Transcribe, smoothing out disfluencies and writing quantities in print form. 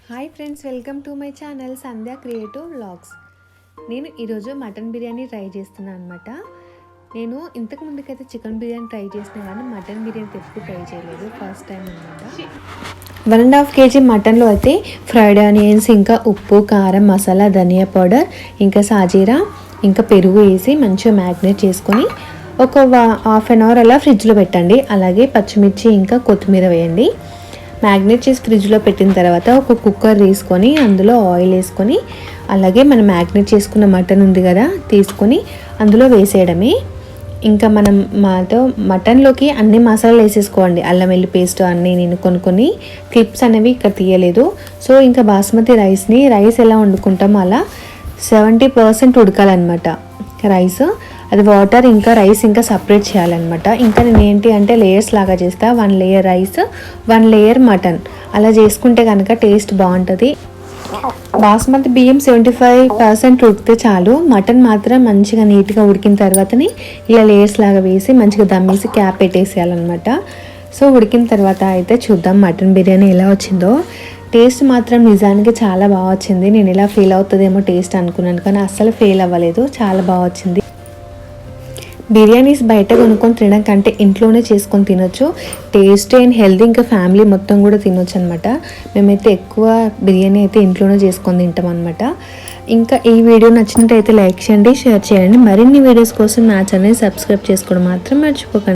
Hi friends, welcome to my channel Sandhya creative vlogs. నేను ఈరోజు mutton biryani try చేస్తున్నాను అనమాట. నేను ఇంతకు ముందుకైతే చికెన్ బిర్యానీ ట్రై చేసిన కానీ మటన్ బిర్యానీ ఎప్పుడు ట్రై చేయలేదు, ఫస్ట్ టైం అనమాట. 1.5 kg మటన్లో అయితే ఫ్రైడ్ ఆనియన్స్, ఇంకా ఉప్పు, కారం, మసాలా, ధనియా పౌడర్, ఇంకా సాజీరా, ఇంకా పెరుగు వేసి మంచిగా మ్యాగ్నేట్ చేసుకొని ఒక 1/2 అవర్ అలా ఫ్రిడ్జ్లో పెట్టండి. అలాగే పచ్చిమిర్చి ఇంకా కొత్తిమీర వేయండి. మ్యాగ్నేట్ చేసి ఫ్రిడ్జ్లో పెట్టిన తర్వాత ఒక కుక్కర్ తీసుకొని అందులో ఆయిల్ వేసుకొని, అలాగే మనం మ్యాగ్నేట్ చేసుకున్న మటన్ ఉంది కదా తీసుకొని అందులో వేసేయడమే. ఇంకా మనం మటన్లోకి అన్ని మసాలాలు వేసేసుకోండి, అల్లం వెల్లి పేస్ట్ అన్నీ. నేను కొన్ని క్లిప్స్ అనేవి ఇక్కడ తీయలేదు. సో ఇంకా బాస్మతి రైస్ ఎలా వండుకుంటామో అలా 70% ఉడకాలన్నమాట రైస్. అది వాటర్ ఇంకా రైస్ ఇంకా సపరేట్ చేయాలన్నమాట. ఇంకా నేను ఏంటి అంటే లేయర్స్ లాగా చేస్తా. 1 లేయర్ రైస్, 1 లేయర్ మటన్, అలా చేసుకుంటే కనుక టేస్ట్ బాగుంటుంది. బాస్మతి బియ్యం 75% ఉడికితే చాలు. మటన్ మాత్రం మంచిగా నీట్గా ఉడికిన తర్వాతని ఇలా లేయర్స్ లాగా వేసి మంచిగా దమ్మేసి క్యాప్ పెట్టేసేయాలన్నమాట. సో ఉడికిన తర్వాత అయితే చూద్దాం మటన్ బిర్యానీ ఎలా వచ్చిందో. టేస్ట్ మాత్రం నిజానికి చాలా బాగా వచ్చింది. నేను ఇలా ఫెయిల్ అవుతుందేమో టేస్ట్ అనుకున్నాను, కానీ అస్సలు ఫెయిల్ అవ్వలేదు, చాలా బాగా వచ్చింది. బిర్యానీస్ బయట కొనుక్కొని తినడం కంటే ఇంట్లోనే చేసుకొని తినొచ్చు. టేస్ట్ అండ్ హెల్తీ, ఇంకా ఫ్యామిలీ మొత్తం కూడా తినొచ్చు అనమాట. మేమైతే ఎక్కువ బిర్యానీ అయితే ఇంట్లోనే చేసుకొని తింటాం అనమాట. ఇంకా ఈ వీడియో నచ్చినట్టయితే లైక్ చేయండి, షేర్ చేయండి. మరిన్ని వీడియోస్ కోసం నా ఛానల్ సబ్స్క్రైబ్ చేసుకోవడం మాత్రం మర్చిపోకండి.